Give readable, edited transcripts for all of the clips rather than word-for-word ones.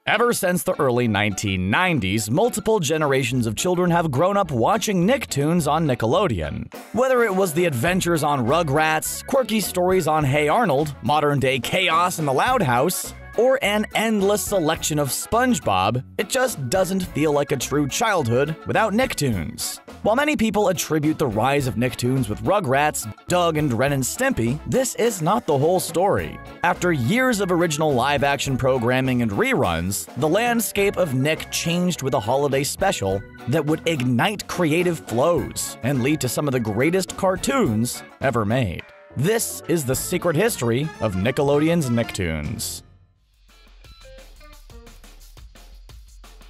Ever since the early 1990s, multiple generations of children have grown up watching Nicktoons on Nickelodeon. Whether it was the adventures on Rugrats, quirky stories on Hey Arnold, modern-day chaos in the Loud House, or an endless selection of SpongeBob, it just doesn't feel like a true childhood without Nicktoons. While many people attribute the rise of Nicktoons with Rugrats, Doug, and Ren and Stimpy, this is not the whole story. After years of original live-action programming and reruns, the landscape of Nick changed with a holiday special that would ignite creative flows and lead to some of the greatest cartoons ever made. This is the secret history of Nickelodeon's Nicktoons.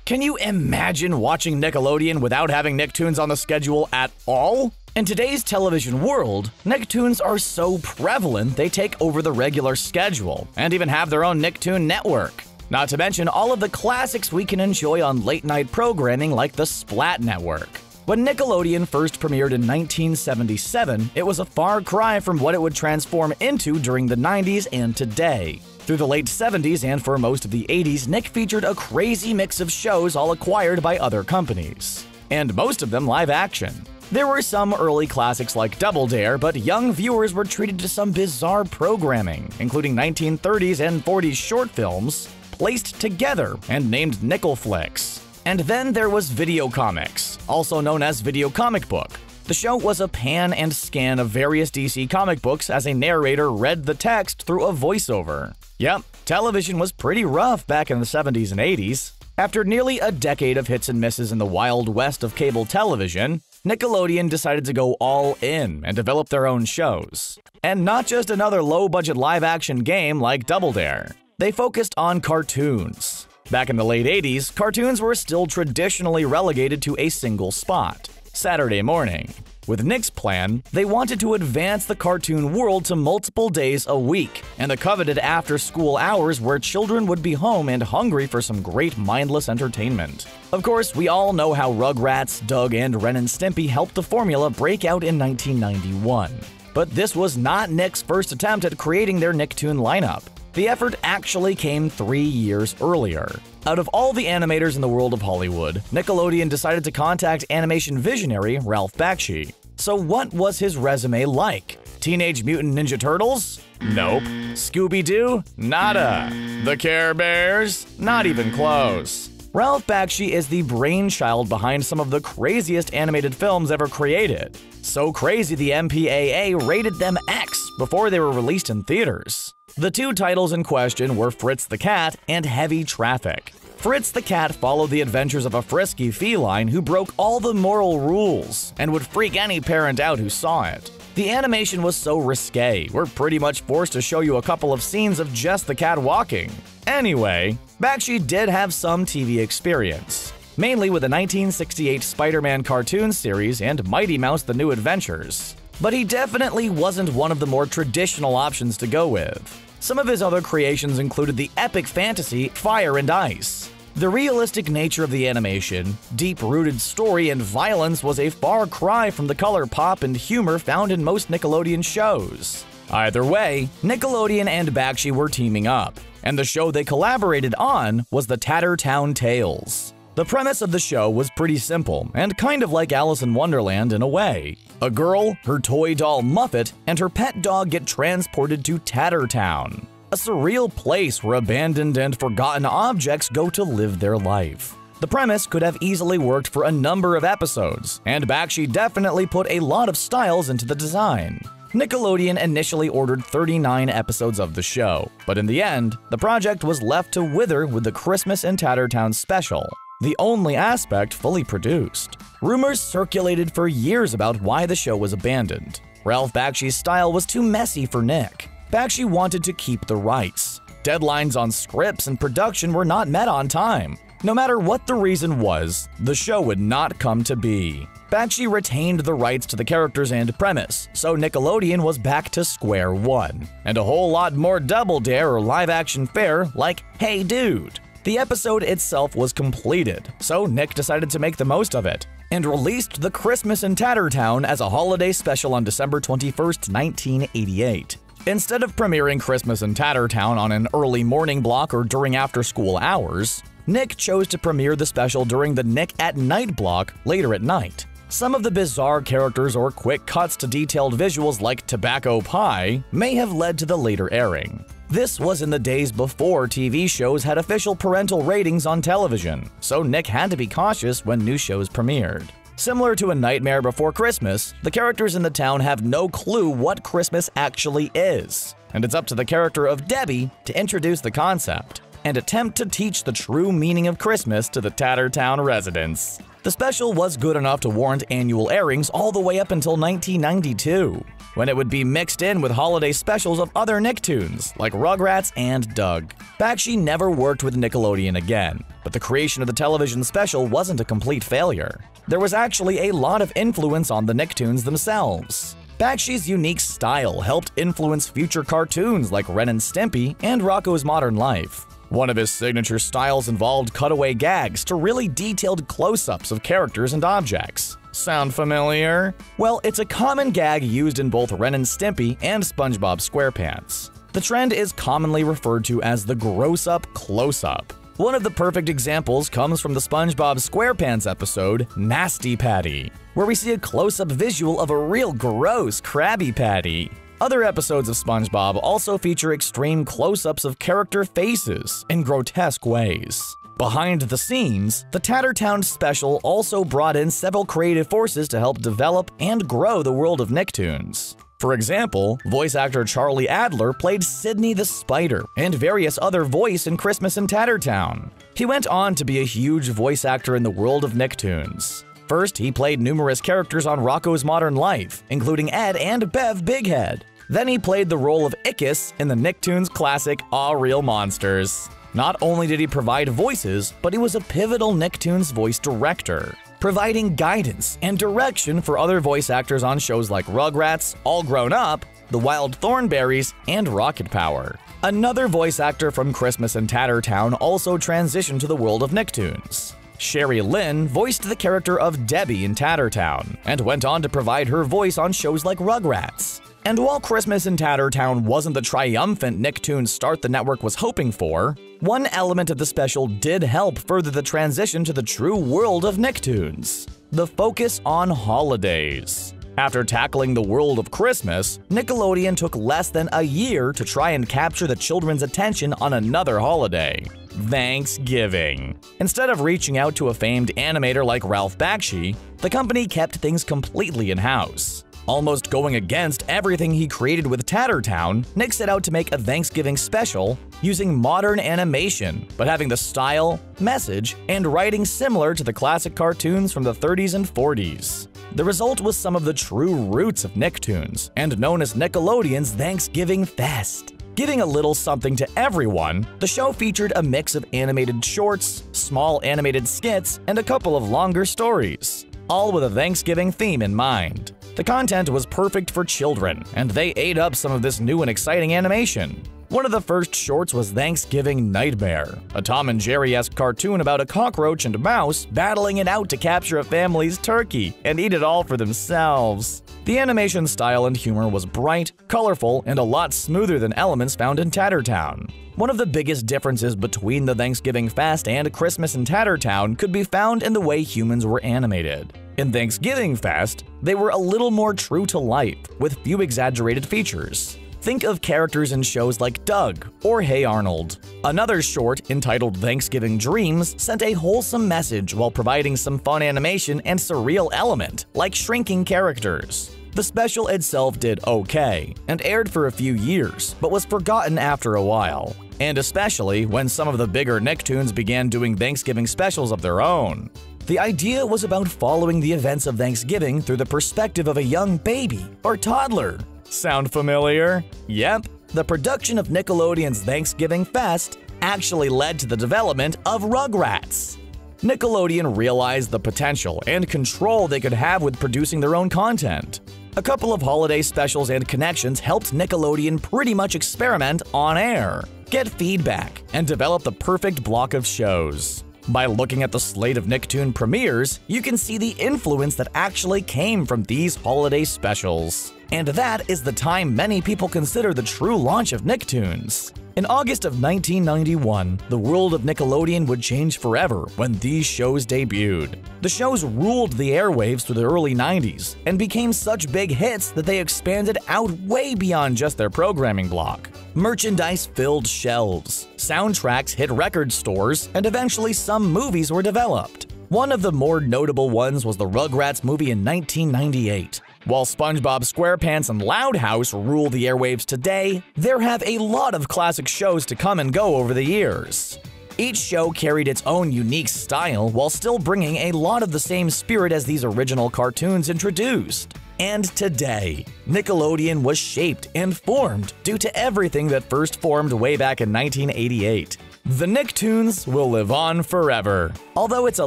Can you imagine watching Nickelodeon without having Nicktoons on the schedule at all? In today's television world, Nicktoons are so prevalent they take over the regular schedule and even have their own Nicktoon network. Not to mention all of the classics we can enjoy on late-night programming like the Splat Network. When Nickelodeon first premiered in 1977, it was a far cry from what it would transform into during the 90s and today. Through the late 70s and for most of the 80s, Nick featured a crazy mix of shows all acquired by other companies, and most of them live action. There were some early classics like Double Dare, but young viewers were treated to some bizarre programming, including 1930s and 40s short films placed together and named Nickel Flicks. And then there was Video Comics, also known as Video Comic Book. The show was a pan and scan of various DC comic books as a narrator read the text through a voiceover. Yep, television was pretty rough back in the 70s and 80s. After nearly a decade of hits and misses in the wild west of cable television, Nickelodeon decided to go all in and develop their own shows. And not just another low-budget live-action game like Double Dare. They focused on cartoons. Back in the late 80s, cartoons were still traditionally relegated to a single spot: Saturday morning. With Nick's plan, they wanted to advance the cartoon world to multiple days a week, and the coveted after-school hours where children would be home and hungry for some great mindless entertainment. Of course, we all know how Rugrats, Doug, and Ren and Stimpy helped the formula break out in 1991. But this was not Nick's first attempt at creating their Nicktoon lineup. The effort actually came 3 years earlier. Out of all the animators in the world of Hollywood, Nickelodeon decided to contact animation visionary Ralph Bakshi. So what was his resume like? Teenage Mutant Ninja Turtles? Nope. Scooby-Doo? Nada. The Care Bears? Not even close. Ralph Bakshi is the brainchild behind some of the craziest animated films ever created. So crazy the MPAA rated them X before they were released in theaters. The two titles in question were Fritz the Cat and Heavy Traffic. Fritz the Cat followed the adventures of a frisky feline who broke all the moral rules and would freak any parent out who saw it. The animation was so risque, we're pretty much forced to show you a couple of scenes of just the cat walking. Anyway, Bakshi did have some TV experience, mainly with the 1968 Spider-Man cartoon series and Mighty Mouse: The New Adventures. But he definitely wasn't one of the more traditional options to go with. Some of his other creations included the epic fantasy Fire and Ice. The realistic nature of the animation, deep-rooted story, and violence was a far cry from the color pop and humor found in most Nickelodeon shows. Either way, Nickelodeon and Bakshi were teaming up, and the show they collaborated on was the Tattertown Tales. The premise of the show was pretty simple, and kind of like Alice in Wonderland in a way. A girl, her toy doll Muffet, and her pet dog get transported to Tattertown, a surreal place where abandoned and forgotten objects go to live their life. The premise could have easily worked for a number of episodes, and Bakshi definitely put a lot of styles into the design. Nickelodeon initially ordered 39 episodes of the show, but in the end, the project was left to wither with the Christmas in Tattertown special, the only aspect fully produced. Rumors circulated for years about why the show was abandoned. Ralph Bakshi's style was too messy for Nick. Bakshi wanted to keep the rights. Deadlines on scripts and production were not met on time. No matter what the reason was, the show would not come to be. Bakshi retained the rights to the characters and premise, so Nickelodeon was back to square one. And a whole lot more Double Dare or live-action fare like Hey Dude. The episode itself was completed, so Nick decided to make the most of it, and released The Christmas in Tattertown as a holiday special on December 21st, 1988. Instead of premiering Christmas in Tattertown on an early morning block or during after-school hours, Nick chose to premiere the special during the Nick at Night block later at night. Some of the bizarre characters or quick cuts to detailed visuals like tobacco pie may have led to the later airing. This was in the days before TV shows had official parental ratings on television, so Nick had to be cautious when new shows premiered. Similar to A Nightmare Before Christmas, the characters in the town have no clue what Christmas actually is, and it's up to the character of Debbie to introduce the concept and attempt to teach the true meaning of Christmas to the Tattertown residents. The special was good enough to warrant annual airings all the way up until 1992, when it would be mixed in with holiday specials of other Nicktoons like Rugrats and Doug. Bakshi never worked with Nickelodeon again, but the creation of the television special wasn't a complete failure. There was actually a lot of influence on the Nicktoons themselves. Bakshi's unique style helped influence future cartoons like Ren and Stimpy and Rocko's Modern Life. One of his signature styles involved cutaway gags to really detailed close-ups of characters and objects. Sound familiar? Well, it's a common gag used in both Ren and Stimpy and SpongeBob SquarePants. The trend is commonly referred to as the gross-up close-up. One of the perfect examples comes from the SpongeBob SquarePants episode, Nasty Patty, where we see a close-up visual of a real gross Krabby Patty. Other episodes of SpongeBob also feature extreme close-ups of character faces in grotesque ways. Behind the scenes, the Tattertown special also brought in several creative forces to help develop and grow the world of Nicktoons. For example, voice actor Charlie Adler played Sydney the Spider and various other voices in Christmas in Tattertown. He went on to be a huge voice actor in the world of Nicktoons. First, he played numerous characters on Rocko's Modern Life, including Ed and Bev Bighead. Then he played the role of Ickis in the Nicktoons classic Aw Real Monsters. Not only did he provide voices, but he was a pivotal Nicktoons voice director, providing guidance and direction for other voice actors on shows like Rugrats, All Grown Up, The Wild Thornberrys, and Rocket Power. Another voice actor from Christmas in Tattertown also transitioned to the world of Nicktoons. Sherry Lynn voiced the character of Debbie in Tattertown, and went on to provide her voice on shows like Rugrats. And while Christmas in Tattertown wasn't the triumphant Nicktoons start the network was hoping for, one element of the special did help further the transition to the true world of Nicktoons: the focus on holidays. After tackling the world of Christmas, Nickelodeon took less than a year to try and capture the children's attention on another holiday: Thanksgiving. Instead of reaching out to a famed animator like Ralph Bakshi, the company kept things completely in-house. Almost going against everything he created with Tattertown, Nick set out to make a Thanksgiving special using modern animation, but having the style, message, and writing similar to the classic cartoons from the 30s and 40s. The result was some of the true roots of Nicktoons, and known as Nickelodeon's Thanksgiving Fest. Giving a little something to everyone, the show featured a mix of animated shorts, small animated skits, and a couple of longer stories, all with a Thanksgiving theme in mind. The content was perfect for children, and they ate up some of this new and exciting animation. One of the first shorts was Thanksgiving Nightmare, a Tom and Jerry-esque cartoon about a cockroach and a mouse battling it out to capture a family's turkey and eat it all for themselves. The animation style and humor was bright, colorful, and a lot smoother than elements found in Tattertown. One of the biggest differences between the Thanksgiving Fest and Christmas in Tattertown could be found in the way humans were animated. In Thanksgiving Fest, they were a little more true to life, with few exaggerated features. Think of characters in shows like Doug or Hey Arnold. Another short, entitled Thanksgiving Dreams, sent a wholesome message while providing some fun animation and surreal element, like shrinking characters. The special itself did okay, and aired for a few years, but was forgotten after a while, and especially when some of the bigger Nicktoons began doing Thanksgiving specials of their own. The idea was about following the events of Thanksgiving through the perspective of a young baby or toddler. Sound familiar? Yep, the production of Nickelodeon's Thanksgiving Fest actually led to the development of Rugrats. Nickelodeon realized the potential and control they could have with producing their own content. A couple of holiday specials and connections helped Nickelodeon pretty much experiment on air, get feedback, and develop the perfect block of shows. By looking at the slate of Nicktoon premieres, you can see the influence that actually came from these holiday specials. And that is the time many people consider the true launch of Nicktoons. In August of 1991, the world of Nickelodeon would change forever when these shows debuted. The shows ruled the airwaves through the early 90s and became such big hits that they expanded out way beyond just their programming block. Merchandise filled shelves, soundtracks hit record stores, and eventually some movies were developed. One of the more notable ones was the Rugrats movie in 1998. While SpongeBob SquarePants and Loud House rule the airwaves today, there have a lot of classic shows to come and go over the years. Each show carried its own unique style while still bringing a lot of the same spirit as these original cartoons introduced. And today, Nickelodeon was shaped and formed due to everything that first formed way back in 1988. The Nicktoons will live on forever. Although it's a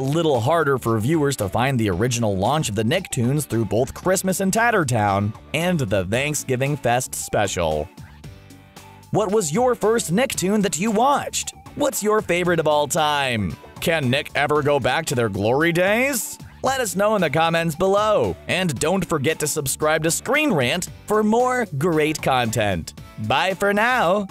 little harder for viewers to find the original launch of the Nicktoons through both Christmas in Tattertown and the Thanksgiving Fest special. What was your first Nicktoon that you watched? What's your favorite of all time? Can Nick ever go back to their glory days? Let us know in the comments below. And don't forget to subscribe to Screen Rant for more great content. Bye for now.